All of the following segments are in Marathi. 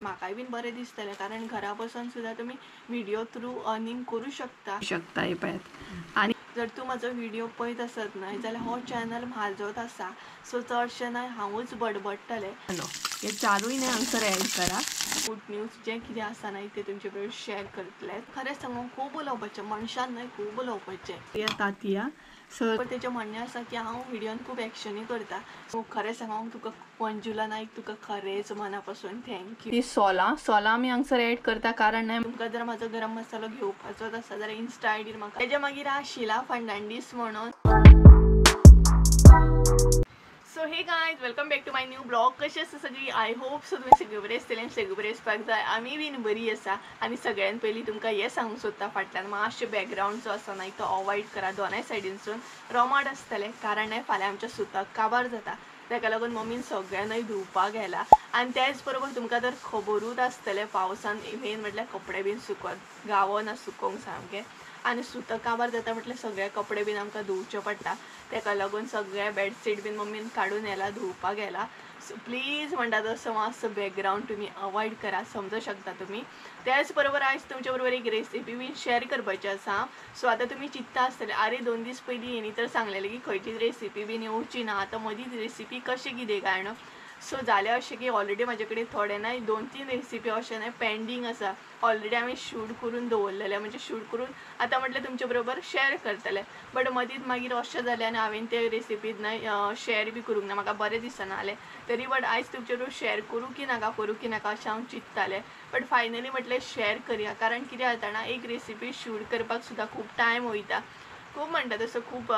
म्हाकाय बीन बरें दिसतलें, कारण घरा बसून सुद्धा तुम्ही व्हिडिओ थ्रू अर्निंग करू शकता हे पळयात। आणि जर तूं म्हजो व्हिडिओ पळयत आसत न्हय जाल्यार हो चॅनल म्हाजोच आसा, सो चडशें न्हय हांवूच बडबडटलें। हे चारूय न्हय हांगसर ऍड करा। गुड न्यूज जें कितें आसा न्हय तें तुमचे बरोबर शेअर करतलें। खरें सांगूं खूब उलोवपाचें, मनशान न्हय खूब उलोवपाचें। तातिया पण तेचें म्हणणें आसा की हांव व्हिडिओन खूब एक्शनूय करता। सो खरें सांगूं तुका मंजुला नायक, तुका खरेंच मना पासून थँक्यू। ती सोलां आमी हांगसर ऍड करता, कारण न्हय तुमकां जर म्हाजो गरम मसालो घेवपाचोच आसा जाल्यार इन्स्टा आयडीर म्हाका। तेज्या मागीर शिला फर्नांडीस म्हणून। So hey guys, welcome back to my new blog. कशी आसा सगळी? आय होप सो तुमी सगळी बरी आसतली आनी सगळी बरी आसपाक जाय। आमी बीन बरी आसा। आनी सगळ्यान पयलीं तुमकां हें सांगूंक सोदता, फाटल्यान मातशें बॅकग्रावंड जो आसा न्हय तो अवॉयड करा। दोनाय सायडीनसून रोमाट आसतलें, कारण न्हय फाल्यां आमच्या सुताक काबार जाता, ताका लागून मम्मीन सगळें न्हय धुवपाक घाला। आनी त्याच बरोबर तुमकां तर खबरूच आसतलें पावसान मेन म्हटल्यार कपडे बीन सुकोवप गावना, सुकोवंक सामकें। आनी सुताक काबार जाता म्हटल्यार सगळे कपडे बीन आमकां धुवचे पडटा, ताका लागून सगळे बेडशीट बीन मम्मीन काडून येला, धुवपाक गेला। सो प्लीज म्हणटा तसो मातसो बॅकग्रावंड तुमी अवॉयड करा, समजू शकता तुमी। त्याच बरोबर आयज तुमचे बरोबर एक रेसिपी बीन शेअर करपाची आसा। सो आतां तुमी चिंतता आसतले, आरे 2 दीस पयलीं हेणी तर सांगलेलें की खंयचीच रेसिपी बीन येवची ना, आतां मदींच रेसिपी कशें कितें काय न्हू। सो जालें अशें की ऑलरेडी म्हाजे कडेन थोडे न्हय 2-3 रेसिपी अशें न्हय पेंडींग आसा। ऑलरेडी आमी शूट करून दवरलेले, म्हणजे शूट करून आतां म्हटल्यार तुमचे बरोबर शेअर करतले। बट मदींच मागीर अशें जालें आनी हांवें ते रेसिपी न्हय शेअर बी करूंक ना, म्हाका बरें दिसना जालें। तरी बट आयज तुमचे बरोबर शेअर करूं की नाका अशें हांव चिंततालें। बट फायनली म्हटलें शेअर करया, कारण कितें जाता ना, एक रेसिपी शूट करपाक सुद्दां खूब टायम वयता, खूब म्हणटा तसो खूब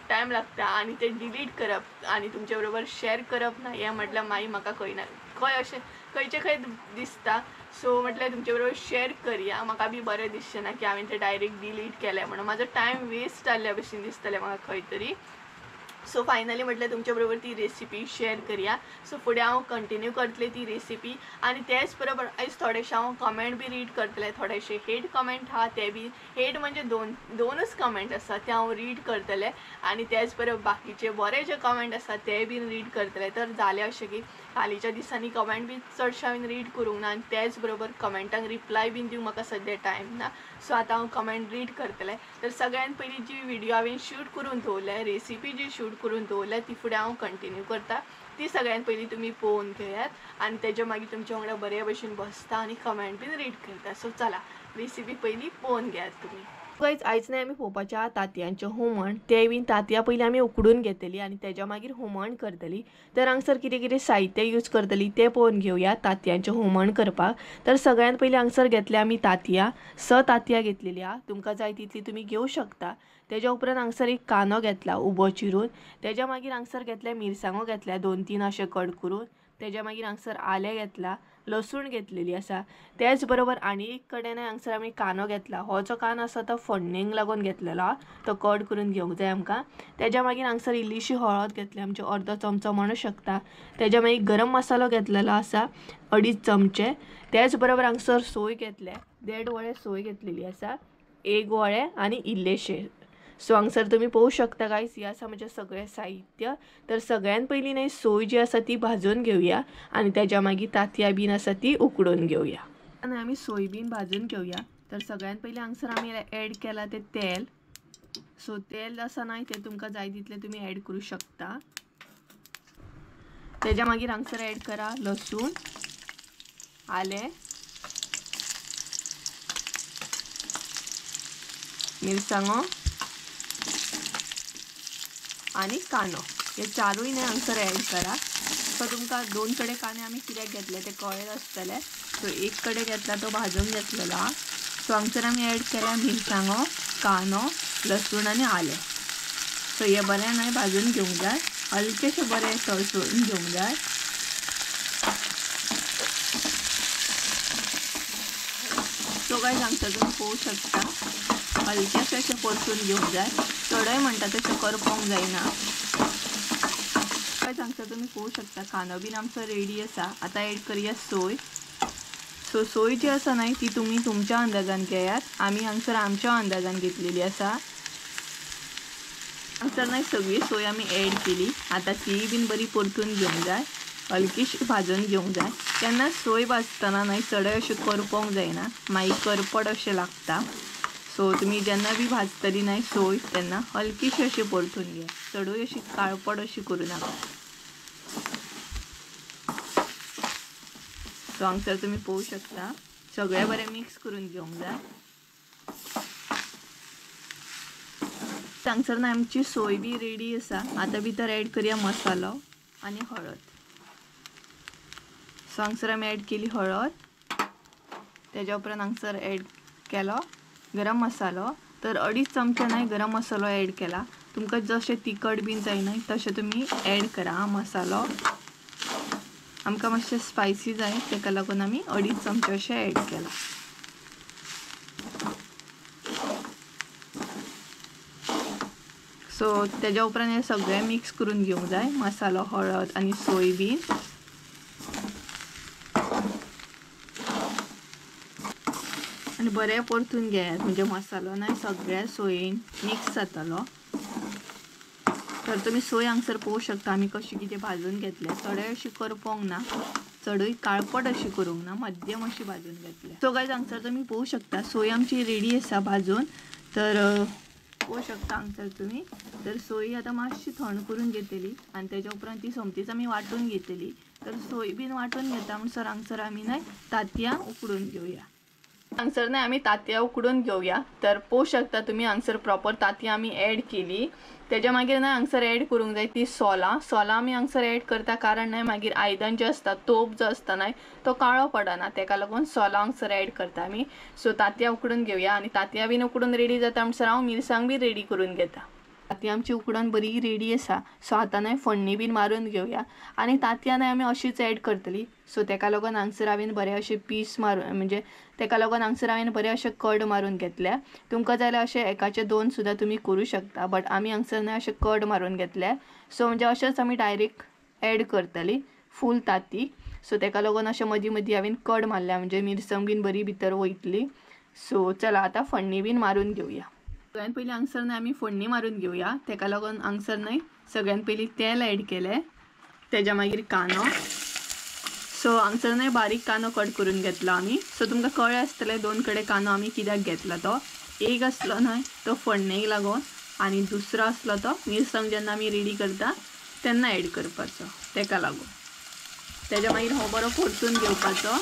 टायम लागता। आनी ते डिलीट करप आनी तुमचे बरोबर शेअर करप ना, हें म्हटल्यार मागीर म्हाका खंय अशें खंय दिसता। सो म्हटल्यार तुमचे बरोबर शेअर करया, म्हाका बी बरें दिसचें ना की हांवें तें डायरेक्ट डिलीट केलें म्हणून, म्हाजो टायम वेस्ट जाल्ल्या भशेन दिसतलें म्हाका खंय तरी। सो फायनली म्हटल्यार तुमचे बरोबर ती रेसिपी शेअर करया। सो फुडें हांव कंटिन्यू करतलें ती रेसिपी। आनी तेच बरोबर आयज थोडेशे हांव कमेंट बी रीड करतलें, थोडेशे हेट कमेंट आहा ते बी, हेट म्हणजे दोनूच कमेंट आसा ते हांव रीड करतलें। आनी तेच बरोबर बाकीचे बरे जे कमेंट आसा ते बीन रीड करतलें। तर जालें अशें की हालींच्या दिसांनी कमेंट बी चडशे हांवें रीड करूंक ना, आनी तेच बरोबर कमेंटांक रिप्लाय बीन दिवंक म्हाका सद्या टायम ना। सो आतां हांव कमेंट रीड करतलें। तर सगळ्यान पयलीं जी व्हिडिओ हांवें शूट करून दवरल्या, रेसिपी जी शूट करून दवरल्या ती फुडें हांव कंटिन्यू करता। ती सगळ्यान पयलीं तुमी पळोवन घेयात आनी तेजे मागीर तुमच्या वांगडा बरे भशेन बसता आनी कमेंट बीन रीड करता। सो चला रेसिपी पयलीं पळोवन घेयात तुमी। गायज आयज न्हय आमी पळोवपाचें तांतयांचें हुमण। तें बीन तांतयां पयलीं आमी उकडून घेतली आनी तेज्या मागीर हुमण करतली। तर हांगसर कितें कितें साहित्य यूज करतली तें पळोवन घेवया तांतयांचें हुमण करपाक। तर सगळ्यान पयलीं हांगसर घेतल्या आमी तांतयां, 6 तांतयां घेतलेली आहा, तुमकां जाय तितली तुमी घेवं शकता। तेज्या उपरांत हांगसर एक कांदो घेतला उबो चिरून, तेज्या मागीर हांगसर घेतल्या मिरसांगो घेतल्या 2-3 अशे कट करून, तेज्या मागीर हांगसर आलें घेतला, लसूण घेतलेली आसा। त्याच बरोबर आनी एक कडेन हांगसर आमी कांदो घेतला, हो जो कांदो आसा तो फोडणेक लागून घेतलेलो, तो कट करून घेवंक जाय आमकां। तेज्या मागीर हांगसर इल्लीशी हळद घेतली, आमचे अर्दो चमचो म्हणूं शकता। तेज्या मागीर गरम मसालो घेतलेलो आसा 2.5 चमचे। त्याच बरोबर हांगसर सोय घेतल्या, 1.5 वळे सोय घेतलेली आसा, 1 वळे आनी इल्लेशे। सो हांगसर तुमी पळोवं शकता गायज, हे आसा म्हणजे सगळें साहित्य। तर सगळ्यान पयलीं न्हय सोय जी आसा ती भाजून घेवया आनी तेज्या मागीर तांतयां बीन आसा ती उकडून घेवया। आनी आमी सोय बीन भाजून घेवया। तर सगळ्यान पयलीं हांगसर आमी ऍड केला तें तेल। सो तेल आसा न्हय तें तुमकां जाय तितलें तुमी ऍड करूं शकता। तेज्या मागीर हांगसर ऍड करा लसूण, आलें, मिरसांगो आनी कांदो, हे चारूय न्हय हांगसर ऍड करा। सो तुमकां 2 कडे कांदे आमी कित्याक घेतले तें कळ्ळें आसतलें। सो 1 कडे घेतला तो भाजून घेतलेलो आहा। सो हांगसर आमी ऍड केला मिरसांगो, कांदो, लसूण आनी आलें। सो हे बरें न्हय भाजून घेवंक जाय, हलकेशे बरें तळसून घेवंक जाय। सो गायज हांगसर तुमी पळोवं शकता हलकेशे अशें परतून घेवंक जाय, चडय म्हणटा तशें करपाक जायना। हांगसर तुमी पळोवं शकता कांदो बीन आमचो रेडी आसा। आतां ऍड करया सोय। सो सोय जी आसा न्हय ती तुमी तुमच्या अंदाजान घेयात, आमी हांगसर आमच्या अंदाजान घेतलेली आसा। हांगसर न्हय सगळी सोय आमी ऍड केली, आतां ती बीन बरी परतून घेवंक जाय। हलकीशी भाजून घेवंक जाय. केन्ना सोय भाजतना न्हय चडय अशें करपोंक जायना, मागीर करपड अशें लागता. सो तुमी जेन्ना बी भाजतली न्हय सोय तेन्ना हलकीशी अशी परतून घे, चडूय अशी काळपड अशी करूं नाका. सो हांगसर तुमी पळोवंक शकता सगळें बरें मिक्स करून घेवंक जाय. हांगसर ना आमची सोय बी रेडी आसा. आतां भितर एड करया मसालो आनी हळद. सो हांगसर आमी एड केली हळद. तेज्या उपरांत हांगसर एड केलो गरम मसालो. तर 2.5 चमचे न्हय गरम मसालो एड केला. तुमकां जशें तिखट बीन जाय न्हय तशें तुमी एड करा मसालो. आमकां मातशें स्पायसी जाय तेका लागून आमी 2.5 चमचे अशें एड केला. सो तेज्या उपरांत हे सगळें मिक्स करून घेवंक जाय, मसालो हळद आनी सोय बीन. आनी बरें परतून घेयात म्हणजे मसालो न्हय सगळ्या सोयीन मिक्स जातलो. तर तुमी सोय हांगसर पळोवंक शकता आमी कशी कितें भाजून घेतल्या. चडय अशी करपोंक ना, चडूय काळपट अशी करूंक ना, मध्यम अशी भाजून घेतल्या. सो गायज हांगसर तुमी पळोवंक शकता सोय आमची रेडी आसा भाजून. तर पळोवंक शकता हांगसर तुमी. तर सोय आतां मातशी थंड करून घेतली आनी तेज्या उपरांत ती सोमतीच आमी वांटून घेतली. तर सोय बीन वांटून घेता म्हणसर हांगसर आमी न्हय तांतयां उकडून घेवया. हांगसर न्हय आमी तांतयां उकडून घेवया. तर पळोवंक शकता तुमी हांगसर प्रॉपर तांतयां आमी एड केली. तेज्या मागीर न्हय हांगसर एड करूंक जाय ती सोलां आमी हांगसर एड करता. कारण न्हय मागीर आयदन जें आसता तोप जो आसता न्हय तो काळो पडना, तेका लागून सोलां हांगसर एड करता आमी. सो तांतयां उकडून घेवया. आनी तांतयां बीन उकडून रेडी जाता म्हणसर हांव मिरसांग बी रेडी करून घेता. तांतयां आमची उकडून बरी रेडी आसा. सो आतां न्हय फोडणी बीन मारून घेवया. आनी तांतयां न्हय आमी अशीच एड करतली. सो तेका लागून हांगसर हांवें बरें अशें पीस मारून म्हणजे तेका लागून हांगसर हांवें बरें अशें कट मारून घेतल्या. तुमकां जाय जाल्यार अशें एकाचे 2 सुद्दां तुमी करूं शकता. बट आमी हांगसर न्हय अशें कट मारून घेतल्या. सो म्हणजे अशेंच आमी डायरेक्ट एड करतली फूल तांती. सो तेका लागून अशें मदीं मदीं हांवें कट मारल्या म्हणजे मिरसांग बीन बरी भितर वयतली. सो चला आतां फोडणी बीन मारून घेवया. सगळ्यान पयलीं हांगसर न्हय आमी फोडणी मारून घेवया. तेका लागून हांगसर न्हय सगळ्यान पयलीं तेल एड केलें, तेज्या मागीर कांदो. सो हांगसर न्हय बारीक कांदो कट करून घेतलो आमी. सो तुमकां कळ्ळें आसतलें 2 कडेन कांदो आमी कित्याक घेतलो तो. एक आसलो न्हय तो फोडणेक लागून आनी दुसरो आसलो तो मिरसांग जेन्ना आमी रेडी करता तेन्ना एड करपाचो, तेका लागून. तेज्या मागीर हो बरो परतून घेवपाचो,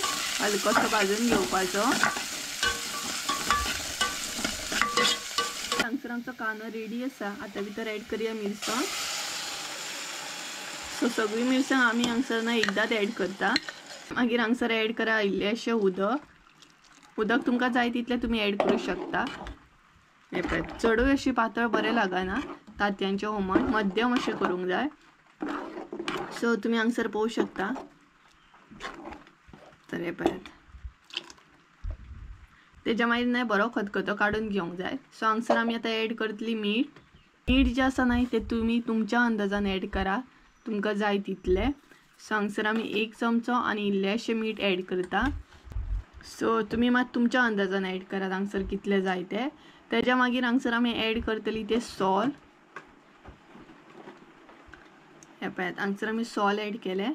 हलकोसो भाजून घेवपाचो. हांगसर आमचो कांदो रेडी आसा. आतां भितर एड करया मिरसांग. सो सगळी मिरसांग आमी हांगसर न्हय एकदांच एड करता. मागीर हांगसर एड करा इल्लेशें उदक तुमकां जाय तितलें तुमी एड करूं शकता. हे पळय चडूय अशी पातळ बरें लागना, तांतयांचें हुमण मध्यम अशें करूंक जाय. सो तुमी हांगसर पळोवंक शकता. तर हे पळयात तेज्या मागीर न्हय बरो खतखतो काडून घेवंक जाय. सो हांगसर आमी आतां एड करतली मीठ. मीठ जें आसा न्हय तें तुमी तुमच्या अंदाजान एड करा, तुमकां जाय तितलें. सो हांगसर आमी 1 चमचो आनी इल्लेशें मीठ एड करता. सो तुमी मात तुमच्या अंदाजान एड करात हांगसर कितलें जाय तें. तेज्या मागीर हांगसर आमी एड करतली तें सॉल. हे पळयात हांगसर आमी सॉल एड केलें.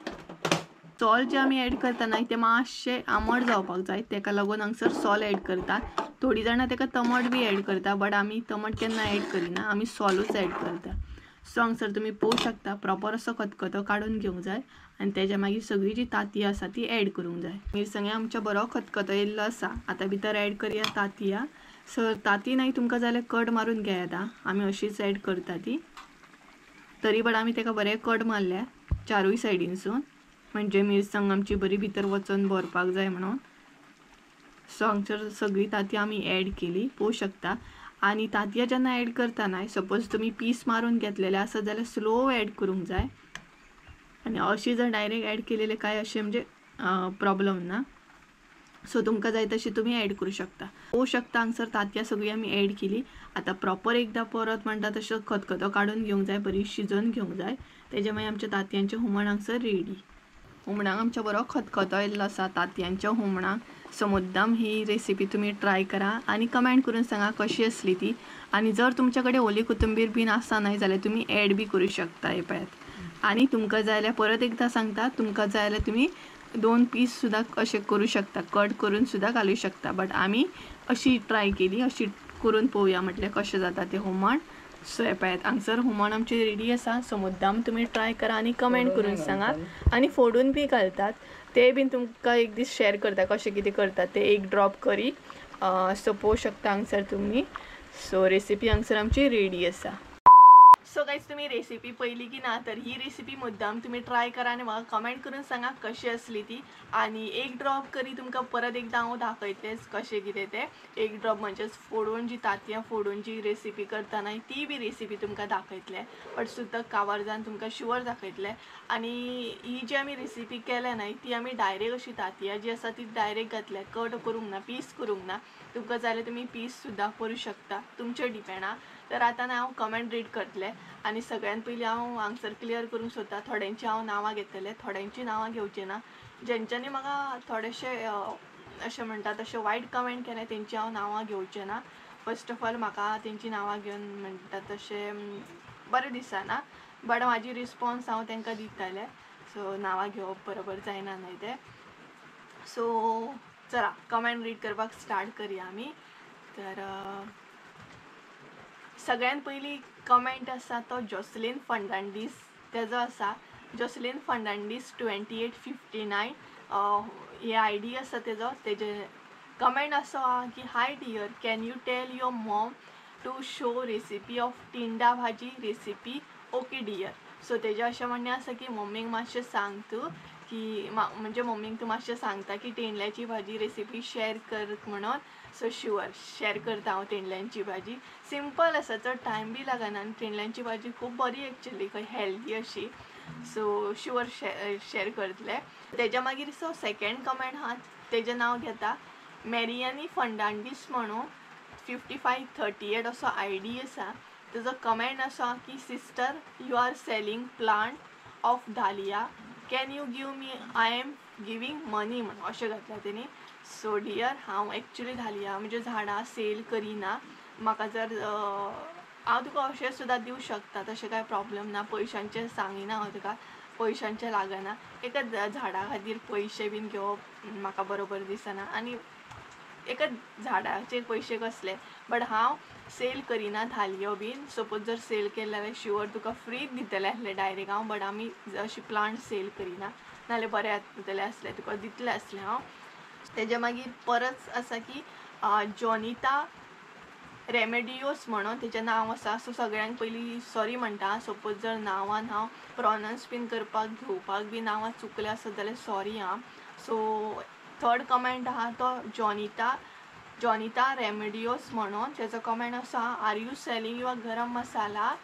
सॉल जे आमी एड करता न्हय तें मातशें आंबट जावपाक जाय, तेका लागून हांगसर सॉल एड करता. थोडीं जाणां तेका तमट बी एड करता, बट आमी तमट केन्ना एड करिना, आमी सॉलूच एड करता. सो हांगसर तुमी पळोवंक शकता प्रॉपर असो खतखतो काडून घेवंक जाय आनी तेज्या मागीर सगळी जी तांतयां आसा ती एड करूंक जाय. मिरसांगे आमचो बरो खतखतो येयल्लो आसा. आतां भितर एड करया तांतयां. सो तांती न्हय तुमकां जाल्यार कट मारून घेयात. आमी अशीच एड करता ती. तरी पण आमी तेका बरें कट मारल्या चारूय सायडीनसून, म्हणजे मिरसांग आमची बरी भितर वचून भरपाक जाय म्हणून. सो हांगसर सगळी तांतयां आमी एड केली पळोवंक शकता. आनी तांतयां जेन्ना एड करता न्हय सपोज तुमी पीस मारून घेतलेले आसत जाल्यार स्लो एड करूंक जाय. आनी अशी जर डायरेक्ट एड केलेले काय अशें म्हणजे प्रॉब्लम ना. सो तुमकां जाय तशी तुमी एड करूं शकता. पळोवंक शकता हांगसर तांतयां सगळी आमी एड केली. आतां प्रॉपर एकदां परत म्हणटा तसो खतखतो काडून घेवंक जाय, बरी शिजोवन घेवंक जाय. तेज्या मागीर आमच्या तांतयांचें हुमण हांगसर रेडी. हुमणाक आमच्या बरो खतखतो येयल्लो आसा तांतयांच्या हुमणाक. सो मुद्दाम ही रेसिपी तुमी ट्राय करा आनी कमेंट करून सांगा कशी आसली ती. आनी जर तुमच्या कडेन ओली कोथंबीर बीन आसा न्हय जाल्यार तुमी एड बी करूं शकता. हे पळयात आणि तुमकां जाय जाल्यार परत एकदा सांगता, तुमकां जाय जाल्यार तुमी 2 पीस सुद्दां अशें करूं शकता, कट करून सुद्दां घालूं शकता. बट आमी अशी ट्राय केली, अशी करून पळोवया म्हटल्यार कशें जाता तें हुमण. सो हे पळयात, हांगसर हुमण आमचें रेडी आसा. सो मुद्दाम तुमी ट्राय करा आनी कमेंट करून सांगा. आनी फोडून बी घालतात, ते बीन तुमकां एक दीस शेअर करता कशें कितें करतात ते, एक ड्रॉप करी. सो पळोवं शकता हांगसर तुमी. सो रेसिपी हांगसर आमची रेडी आसा. सो गायज, तुम्ही रेसिपी पळयली की ना, तर ही रेसिपी मुद्दाम तुम्ही ट्राय करा आनी म्हाका कमेंट करून सांगा कशी असली ती. आनी एक ड्रॉप करी तुमकां परत एकदा हांव दाखयतलेंच कशें कितें तें. एक ड्रॉप म्हणजेच फोडून जी तांतयां फोडून जी रेसिपी करता ना, ती बी रेसिपी तुमकां दाखयतलें. बट सुद्दां कावर जावन तुमकां शुअर दाखयतलें. आनी ही जी आमी रेसिपी केल्या ना, ती आमी डायरेक्ट अशी तांतयां जी आसा ती डायरेक्ट घातल्या, कट करूंक ना, पीस करूंक ना. तुमकां जाय जाल्यार तुमी पीस सुद्दां करूं शकता, तुमचेर डिपेंड आहा. तर आतां हांव कमेंट रीड करतलें. आनी सगळ्यान पयलीं हांव हांगसर क्लियर करूंक सोदतां, थोड्यांची हांव नांवां घेतलें, थोड्यांची नांवां घेवचें ना. जेंच्यांनी म्हाका थोडेशे अशें म्हणटा तशें वायट कमेंट केलें तेंची हांव नांवां घेवचें ना. फस्ट ऑफ ऑल म्हाका तेंची नांवां घेवन म्हणटा तशें बरें दिसना. बट म्हाजी रिस्पॉन्स हांव तेंकां दितालें. सो नांवां घेवप बरोबर जायना न्हय तें. सो चला कमेंट रीड करपाक स्टार्ट करया आमी. तर सगळ्यान पयली कमेंट आसा तो जॉसलीन फर्नांडीस तेजो आसा. जॉसलीन फर्नांडीस 2859 हे आयडी आसा तेजो. तेजे कमेंट असो आहा की, hi dear, can you tell your mom to show recipe of tinda bhaji recipe. Okay Deere. So तेजें अशें म्हणणें आसा की मम्मीक मातशें सांग तूं की म्हणजे मम्मीक तूं मातशें सांगता की तेंडल्याची भाजी रेसिपी शेअर कर म्हणून. सो शुअर शेअर करता हांव तेंडल्यांची भाजी. सिंपल आसा, चड टायम बी लागना आनी तेंडल्यांची भाजी खूब बरी एक्चुली, हेल्दी अशी. सो शुअर शेअर करतलें. तेज्या मागीर सो सेकंड कमेंट आहा, तेजें नांव घेता मॅरियानी फर्नांडीस म्हणून 5538 असो आयडी आसा. तेजो कमेंट असो की, sister you are selling plant of dahlia, can you give me, I am giving money म्हणून अशें घातलें तेणी. सो डियर, हांव एक्चुली धालिया म्हणजे झाडां सेल करिना. म्हाका जर हांव तुका अशें सुद्दां दिवं शकता, तशें कांय प्रॉब्लम ना. पयशांचें सांगिना हांव तुका, पयशांचें लागना. एका झाडा खातीर पयशे बीन घेवप म्हाका बरोबर दिसना. आनी एका झाडाचे पयशे कसले. बट हांव सेल करिना धालयो बीन. सपोज जर सेल केले जाल्यार शुअर तुका फ्रीच दितलें आसलें डायरेक्ट हांव. बट आमी अशी प्लांट सेल करिना, नाल्यार बरें जातलें आसलें, तुका दितलें आसलें हांव. तेज्या मागीर परत आसा की जॉनिता रेमेडियोस म्हणून तेजें नांव आसा. सो सगळ्यांक पयलीं सॉरी म्हणटा, सपोज जर नांवान हांव प्रोनावंस बीन करपाक घेवपाक बी नांवां चुकलें आसत जाल्यार सॉरी आं. सो थर्ड कमेंट आहा तो जॉनिता रेमेडियोस म्हणून. तेजो कमेंट असो आहा, R you selling your garam masala,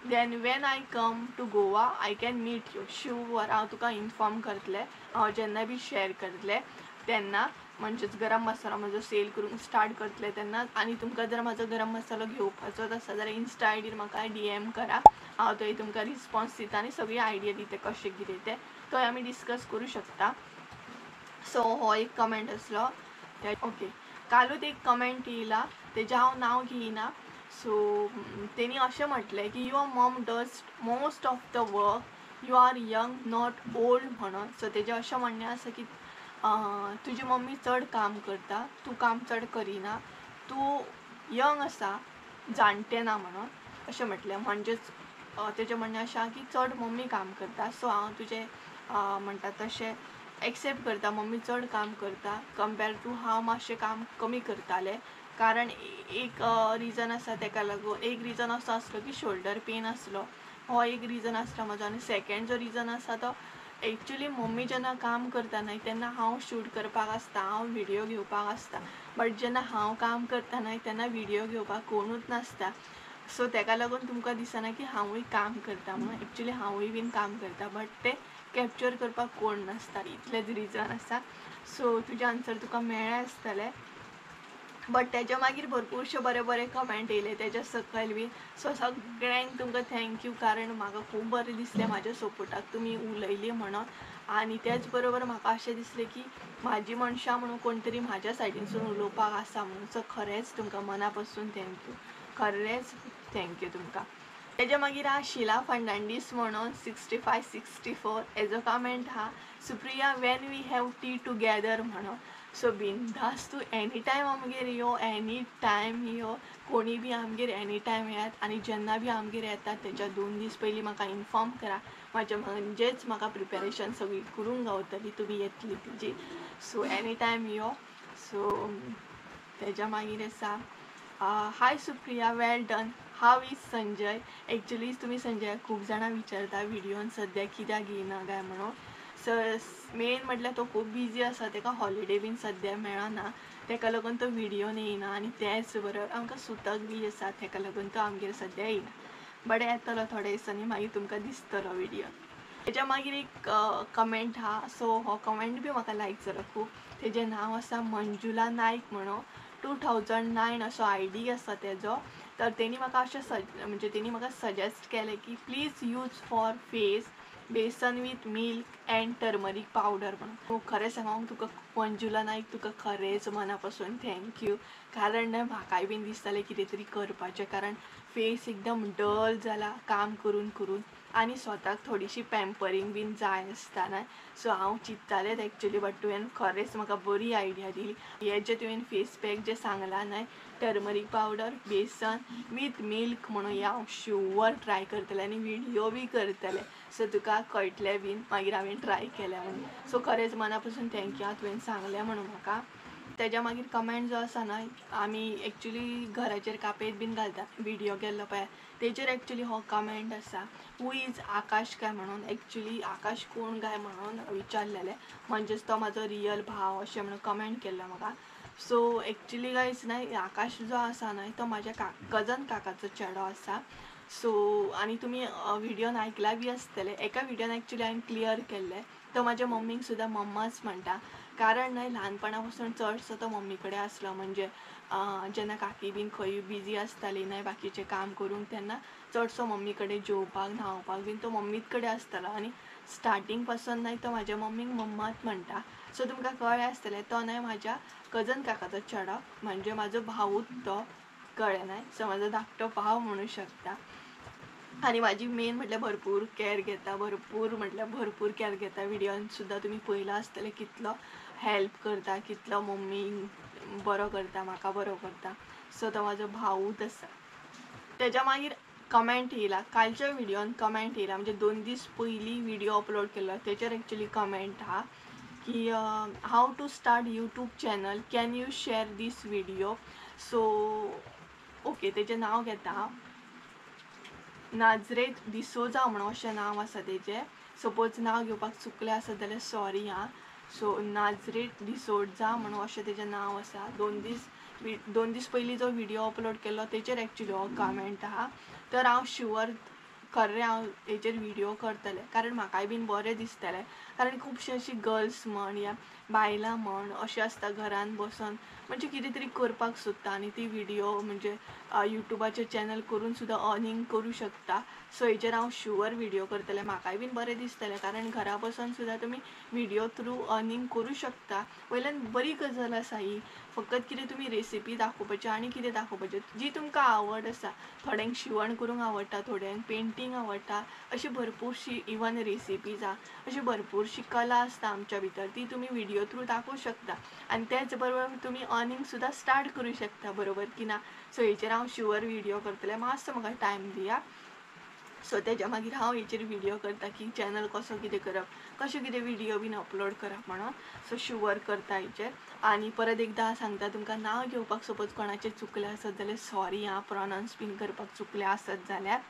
then when I come to Goa I can meet you. Sure हांव तुका इन्फॉर्म करतलें, हांव जेन्ना बी शेअर करतलें तेन्ना. म्हणजेच गरम मसालो म्हजो सेल करूंक स्टार्ट करतलें तेन्ना. आनी तुमकां जर म्हाजो गरम मसालो घेवपाचोच आसा जाल्यार इन्स्टा आयडीर म्हाका DM करा, हांव थंय तुमकां रिस्पॉन्स दिता आनी सगळी आयडिया दिता कशें कितें तें. थंय आमी डिस्कस करूं शकता. सो हो एक कमेंट आसलो. ओके, कालूच एक कमेंट येयला, तेजें हांव नांव घेयना. सो तेणी अशें म्हटलें की, your mom does most of the work, you are young not old म्हणून. सो तेजें अशें म्हणणें आसा की तुजी मम्मी चड काम करता, तूं काम चड करिना, तूं यंग आसा, जाणटें ना म्हणून अशें म्हटलें. म्हणजेच तेजें म्हणणें अशें आहा की चड मम्मी काम करता. सो हांव तुजें म्हणटा तशें एक्सेप्ट करता, मम्मी चड काम करता कंपेर टू हांव मातशें काम कमी करतालें. कारण एक रिजन आसा तेका लागून. एक रिजन असो आसलो की शोल्डर पेन आसलो, हो एक रिजन आसलो म्हाजो. आनी सेकेंड जो रिजन आसा तो एक्चुली मम्मी जेन्ना काम करता न्हय तेन्ना हांव शूट करपाक आसता, हांव व्हिडियो घेवपाक आसता. बट जेन्ना हांव काम करता न्हय तेन्ना व्हिडियो घेवपाक कोणूच नासता. सो तेका लागून तुमकां दिसना की हांवूय काम करता म्हणून. एक्चुली हांवूय बीन काम करता, बट तें कॅप्चर करपाक कोण नासता, इतलेंच रिजन आसा. सो तुजें आन्सर तुका मेळ्ळें आसतलें. बट तेज्या मागीर भरपूरशे बरे बरे कमेंट येयले तेज्या सकयल बी. सो सगळ्यांक तुमकां थँक्यू, कारण म्हाका खूब बरें दिसलें म्हाज्या सपोर्टाक तुमी उलयली म्हणून. आनी तेच बरोबर म्हाका अशें दिसलें की म्हाजी मनशां म्हणून कोण तरी म्हाज्या सायडीनसून उलोवपाक आसा म्हणून. सो खरेंच तुमकां मना पासून थँक्यू, खरेंच थँक्यू तुमकां. तेज्या मागीर हा शिला फर्नांडीस म्हणून 6564 हेजो कमेंट हा Supriya when we have tea together म्हणून. सो बिनधास्त तूं एनी टायम आमगेर यो, एनी टायम यो, कोणी बी आमगेर एनी टायम येयात आनी जेन्ना बी आमगेर येतात तेच्या 2 दीस पयलीं म्हाका इन्फॉर्म करा. म्हणजेच म्हाका प्रिपेरेशन सगळी करूंक गावतली तुमी येतली तेजी. सो एनी टायम यो. सो तेज्या मागीर आसा hi Supriya well done, how is Sanjay. Actually तुम्ही संजय खूप जाणां विचारता व्हिडिओन सद्या कित्याक येना काय म्हणून. सो मेन म्हटल्यार तो खूब बिजी आसा, तेका हॉलिडे बीन सद्या मेळना, तेका लागून तो व्हिडिओन येयना आनी तेच बरोबर आमकां सुतक बी आसा तेका लागून तो आमगेर सद्या येयना. बट येतलो थोड्या दिसांनी, मागीर तुमकां दिसतलो व्हिडिओ. तेच्या मागीर एक कमेंट हा. सो हो कमेंट बी म्हाका लायक जालो खूब. तेजें नांव आसा मंजुला नायक म्हणून. 2009 असो ID आसा तेजो. तर तेणी म्हाका अशें म्हणजे तेणी म्हाका सजेस्ट केलें की please use for face besan with milk and turmeric powder म्हणून. खरें सांगूंक तुका मंजुला नायक, तुका खरेंच मना पासून थँक्यू. कारण म्हाकाय बीन दिसतालें कितें तरी करपाचें, कारण फेस एकदम डल जाला काम करून करून आनी स्वताक थोडीशी पॅम्परींग बीन जाय आसता न्हय. सो हांव चिंत्तालेंच एक्चुली, बट तुवें खरेंच म्हाका बरी आयडिया दिली. हे जे तुवें फेस पॅक जे सांगला न्हय, turmeric powder besan with milk म्हणून, हें हांव शुअर ट्राय करतलें आनी व्हिडिओ बी करतलें. सो तुका कळटलें बीन मागीर हांवें ट्राय केलें म्हणून. सो खरेंच मना पासून थँक्यू हा तुवें सांगलें म्हणून म्हाका. तेज्या मागीर कमेंट जो आसा न्हय, आमी एक्चुली घराचेर कापेत बीन घालता व्हिडिओ केल्लो पळय, तेजेर एक्चुली हो कमेंट आसा हू इज आकाश काय म्हणून. एक्चुली आकाश कोण काय म्हणून विचारलेलें, म्हणजेच तो म्हाजो रियल भाव अशें म्हणून कमेंट केल्लो म्हाका. सो एक्चुली गायज न्हय, आकाश जो आसा न्हय तो म्हाज्या कजन काकाचो चेडो आसा. सो आनी तुमी व्हिडिओन आयकला बी आसतलें, एका व्हिडिओन एक्चुली हांवें क्लियर केल्लें. तो म्हाज्या मम्मीक सुद्दां मम्माच म्हणटा, कारण न्हय ल्हानपणा पासून चडसो तो मम्मी कडेन आसलो. म्हणजे जेन्ना काकी बीन खंय बिजी आसताली न्हय बाकीचें काम करून, तेन्ना चडसो मम्मी कडेन जेवपाक न्हांवपाक बीन तो मम्मीत कडेन आसतालो आनी स्टार्टींग पासून न्हय तो म्हाज्या मम्मीक मम्माच म्हणटा. सो तुमकां कळ्ळें आसतलें तो न्हय म्हाज्या कजन काकाचो चेडो, म्हणजे म्हाजो भावूच तो, कळ्ळें न्हय. सो म्हाजो धाकटो भाव म्हणूं शकता. आनी म्हाजी मेन म्हटल्यार भरपूर कॅर घेता, भरपूर कॅर घेता. व्हिडिओन सुद्दां तुमी पळयलां आसतलें कितलो हेल्प करता, कितलो मम्मीक बरो करता, म्हाका बरो करता. सो तो म्हाजो भावूच आसा. तेच्या मागीर कमेंट येयला, कालच्या व्हिडिओन कमेंट येयला, म्हणजे 2 दीस पयलीं व्हिडिओ अपलोड केल्लो तेचेर एक्चुली कमेंट हा की how to start YouTube channel, can you share this video. So okay, तेजें नांव घेता नाजरेत डिसोजा म्हणून अशें नांव आसा तेजें. सपोज नांव घेवपाक चुकलें आसत जाल्यार सॉरी हा. सो नाजरेत डिसोजा म्हणून अशें तेजें नांव आसा. 2 दीस पयलीं जो व्हिडिओ अपलोड केल्लो तेचेर एक्चुली हो कमेंट आहा. तर हांव शुअर खरें हांव हेचेर व्हिडिओ करतलें, कारण म्हाकाय बीन बरें दिसतलें. कारण खुबशीं अशीं गर्ल्स म्हण या बायलां म्हण अशीं आसता घरान बसून, म्हणजे कितें तरी करपाक सोदता आनी ती व्हिडिओ म्हणजे युट्यूबाचेर चॅनल करून सुद्दां अर्निंग करूं शकता. सो हेचेर हांव शुअर व्हिडिओ करतलें. म्हाकाय बीन बरें दिसतलें, कारण घरा बसून सुद्दां तुमी व्हिडिओ थ्रू अर्निंग करूं शकता. वयल्यान बरी गजाल आसा ही. फकत कितें तुमी रेसिपी दाखोवपाची आनी कितें दाखोवपाचें जी तुमकां आवड आसा. थोड्यांक शिवण करूंक आवडटा, थोड्यांक पेंटींग आवडटा, अशी भरपूरशी इवन रेसिपीज आहा, अशी भरपूरशी कला आसता आमच्या भितर, ती तुमी व्हिडिओ थ्रू दाखोवंक शकता आनी तेच बरोबर तुमी अर्निंग सुद्दां स्टार्ट करूं शकता, बरोबर की ना. सो हेचेर हांव शुअर व्हिडिओ करतलें, मातसो म्हाका टायम दिया. सो तेच्या मागीर हांव हेचेर व्हिडिओ करता की चॅनल कसो कितें करप, कशें कितें व्हिडिओ बीन अपलोड करप म्हणून. सो शुअर करता हेचेर. आनी परत एकदां सांगता, तुमकां नांव घेवपाक सपोज कोणाचें चुकलें आसत जाल्यार सॉरी हा, प्रोनावंस बीन करपाक चुकलें आसत जाल्यार.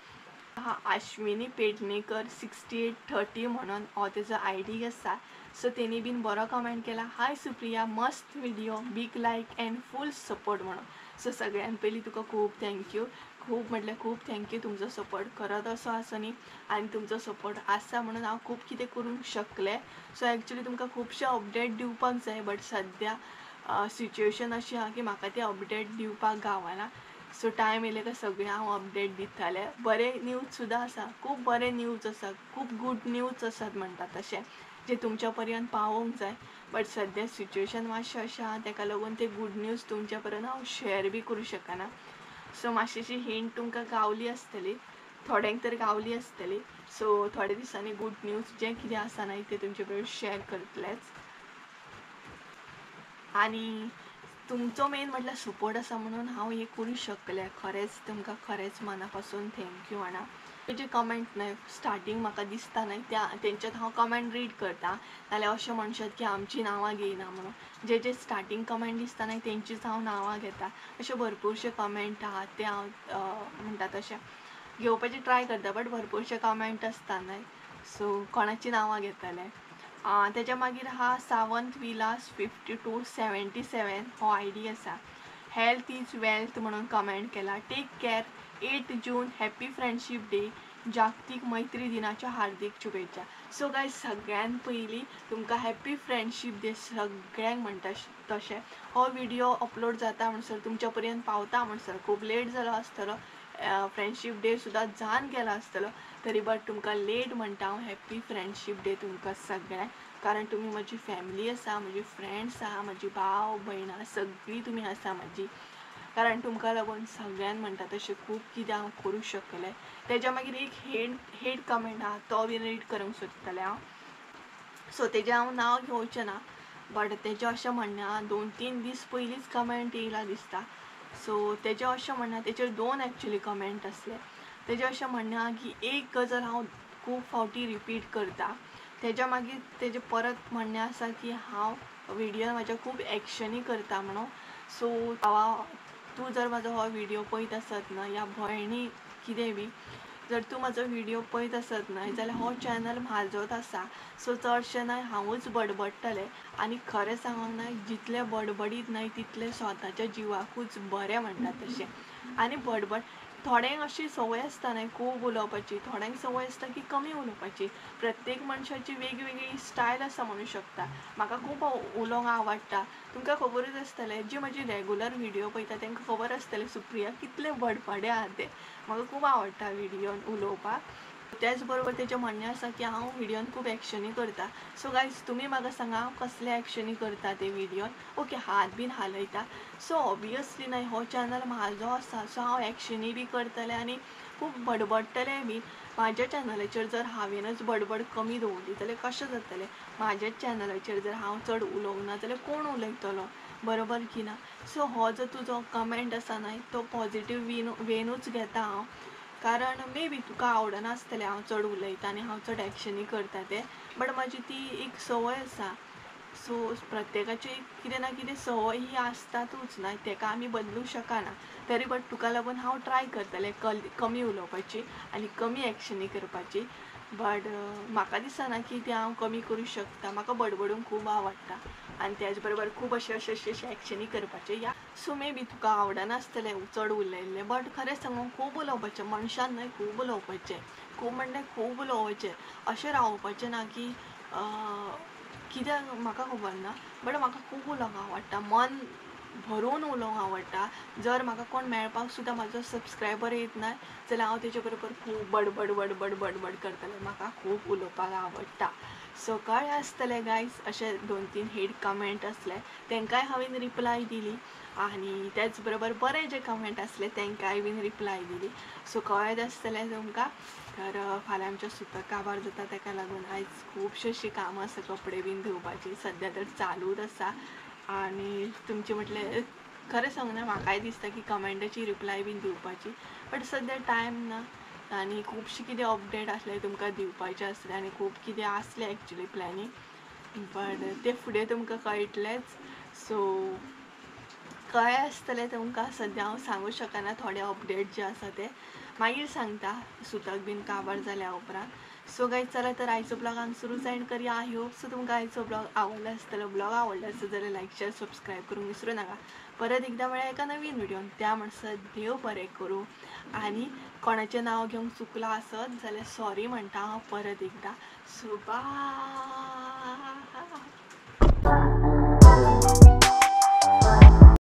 अश्विनी पेडणेकर 6830 म्हणून हो तेजो ID आसा. सो तेणी बीन बरो कमेंट केला, हाय सुप्रिया मस्त video, big like and full support म्हणून. सो सगळ्यान पयलीं तुका खूब थँक्यू, खूब म्हटल्यार खूब थँक्यू. तुमचो सपोर्ट करत असो आसुनी आनी तुमचो सपोर्ट आसा म्हणून हांव खूब कितें करूंक शकलें. सो एक्चुली तुमकां खुबशे अपडेट दिवपाक जाय, बट सद्या सिच्युएशन अशी आहा की म्हाका ते अपडेट दिवपाक गावना. सो टायम येयले काय सगळें हांव अपडेट दितलें. बरे न्यूज सुद्दां आसा, खूब बरे न्यूज आसा, खूब गूड न्यूज आसात म्हणटा तशें, जे तुमच्या पर्यंत पावोंक जाय. बट सद्या सिच्युएशन मातशें अशें आहा, तेका लागून ते गूड न्यूज तुमच्या पर्यंत हांव शेअर बी करूं शकना. सो मातशीशी हिंट तुमकां गावली आसतली. थोड्यांक तर गावली आसतली. सो थोड्या दिसांनी गुड न्यूज जे कितें आसा ना ते तुमचे बरोबर शेअर करतलेच. आणि तुमचो मेन म्हटल्यार सपोर्ट आसा म्हणून हांव हे करूं शकलें. खरेंच तुमकां खरेंच मनापासून थँक्यू. आणा जे कमेंट न्हय स्टार्टींग म्हाका दिसता न्हय तेंच्यांत हांव कमेंट रीड करता, नाल्यार अशें म्हणशात की आमची नांवां घेयना म्हणून. जे स्टार्टींग कमेंट दिसता न्हय तेंचीच हांव नांवां घेता. अशे भरपूरशे कमेंट आहात ते हांव म्हणटा तशें घेवपाची ट्राय करता, बट भरपूरशे कमेंट आसता न्हय, सो कोणाची नांवां घेतलें. त्याच्या मागीर हा सावंत विलास 5277 हो ID आसा. हेल्थ इज वेल्थ म्हणून कमेंट केला. Take care. 8 June happy friendship day. जागतीक मैत्री दिनाच्या हार्दिक शुभेच्छा. सो गायज सगळ्यात पयलीं तुमकां हॅपी फ्रेंडशीप डे सगळ्यांक म्हणटा तशें. हो व्हिडिओ अपलोड जाता म्हणसर तुमच्या पर्यंत पावता म्हणसर खूब लेट जालो आसतलो. फ्रेंडशीप डे सुद्दां जावन गेलो आसतलो, तरी बट तुमकां लेट म्हणटा हांव हॅपी फ्रेंडशीप डे तुमकां सगळ्यांक. कारण तुमी म्हजी फॅमिली आसा, म्हजी फ्रेंड्स आहा, म्हजी भाव भयणां सगळीं तुमी आसा म्हजी. कारण तुमकां लागून सगळ्यांक म्हणटा तशें खूब कितें हांव करूं शकलें. तेज्या मागीर एक हेट कमेंट आहा तो बी रीड करूंक सोदतलें हांव. सो तेजें हांव नांव घेवचें ना, बट तेजें अशें म्हणणें आहा 2-3 दीस पयलींच कमेंट येयला दिसता. सो तेजें अशें म्हणणें तेचेर 2 एक्चुली कमेंट आसले. तेजें अशें म्हणणें आहा की एक गजाल हांव खूब फावटी रिपीट करता. तेज्या मागीर तेजें परत म्हणणें आसा की हांव व्हिडिओ म्हाज्या खूब एक्शनी करता म्हणून. सो तूं जर म्हाजो हो व्हिडिओ पळयत आसत न्हय या भयणी कितें बी, जर तूं म्हाजो व्हिडिओ पळयत आसत न्हय जाल्यार हो चॅनल म्हाजोच आसा. सो चडशें न्हय हांवूच बडबडटलें. आनी खरें सांगूंक न्हय जितलें बडबडीत न्हय तितलें स्वताच्या जिवाकूच बरें म्हणटा तशें. आनी बडबड थोड्यांक अशी संवय आसता न्हय खूब उलोवपाची, थोड्यांक संवय आसता की कमी उलोवपाची. प्रत्येक मनशाची वेगवेगळी स्टायल आसा म्हणूं शकता. म्हाका खूब उलोवंक आवडटा. तुमकां खबरूच आसतलें जी म्हजी रेगुलर व्हिडिओ पळयता तांकां खबर आसतलें सुप्रिया कितलें बडबडें आहा तें. म्हाका खूब आवडटा व्हिडिओन उलोवपाक. त्याच बरोबर तेजें म्हणणें आसा की हांव व्हिडिओन खूब एक्शनी करता. सो गायज तुमी म्हाका सांगा हांव कसले एक्शनी करता ते व्हिडिओन. ओके हात बीन हालयता. सो ऑब्वियसली न्हय हो चॅनल म्हाजो आसा, सो हांव एक्शनी बी करतलें आनी खूब बडबडटलें बी. म्हाज्या चॅनलाचेर जर हांवेनच बडबड कमी दवरली जाल्यार कशें जातलें. म्हाज्याच चॅनलाचेर जर हांव चड उलोवंक ना जाल्यार कोण उलयतलो, बरोबर की ना. सो हो जो तुजो कमेंट आसा न्हय तो पॉजिटीव वेनूच घेता हांव. कारण मे बी तुका आवडना आसतलें हांव चड उलयतां आनी हांव चड एक्शनी करता तें, बट म्हाजी ती एक संवय आसा. सो प्रत्येकाची कितें ना कितें संवय ही आसतातूच न्हय, तेका आमी बदलूंक शकना. तरी बट तुका लागून हांव ट्राय करतलें कमी उलोवपाची आनी कमी एक्शनी करपाची. बट म्हाका दिसना की तें हांव कमी करूं शकता. म्हाका बडबडूंक खूब आवडटा आनी त्याच बरोबर खूब अशें एक्शनी करपाचें. सो मे बी तुका आवडना आसतलें चड उलयल्लें, बट खरें सांगूं खूब उलोवपाचें मनशान न्हय खूब उलोवपाचें. खूब म्हणल्यार खूब उलोवचें. अशें रावपाचें ना की कित्याक म्हाका खबर ना, बट म्हाका खूब उलोवंक आवडटा. मन भरून उलोवंक आवडटा. जर म्हाका कोण मेळपाक सुद्दां म्हाजो सबस्क्रायबर येत न्हय जाल्यार हांव तेजे बरोबर खूब बडबड करतलें. म्हाका खूब उलोवपाक आवडटा. सो कळ्ळें आसतलें गायज अशे 2-3 हेट कमेंट आसले तांकांय हांवें रिप्लाय दिली आनी त्याच बरोबर बरे जे कमेंट आसले तांकांय बीन रिप्लाय दिली. सो कळ्ळें आसतलें तुमकां. तर फाल्यां आमच्या सुताक काबार जाता ताका लागून आयज खुबशी अशीं कामां आसा कपडे बीन धुवपाची सद्या तर चालूच आसा. आनी तुमचे म्हटल्यार खरें सांगूं ना म्हाकाय दिसता की कमेंटाची रिप्लाय बीन दिवपाची, बट सद्या टायम ना आनी खुबशें कितें अपडेट आसलें तुमकां दिवपाचें आसलें आनी खूब कितें आसलें एक्चुली प्लॅनिंग, बट तें फुडें तुमकां कळटलेंच. सो कळ्ळें आसतलें तुमकां. सद्या हांव सांगूं शकना थोडे अपडेट जे आसा ते मागीर सांगता सुताक बीन काबार जाल्या उपरांत. सो गायज चला तर आयचो ब्लॉग हांगसरूच एंड करया. आय होप सो तुमकां आयचो ब्लॉग आवडलो आसतलो. ब्लॉग आवडलो आसत जाल्यार लायक शेअर सबस्क्रायब करूंक विसरूं नाका. परत एकदां मेळ्या एका नवीन व्हिडिओन. त्या म्हणसर देव बरें करूं. आनी कोणाचें नांव घेवंक चुकलां आसत जाल्यार सॉरी म्हणटा हांव परत एकदां. So bye.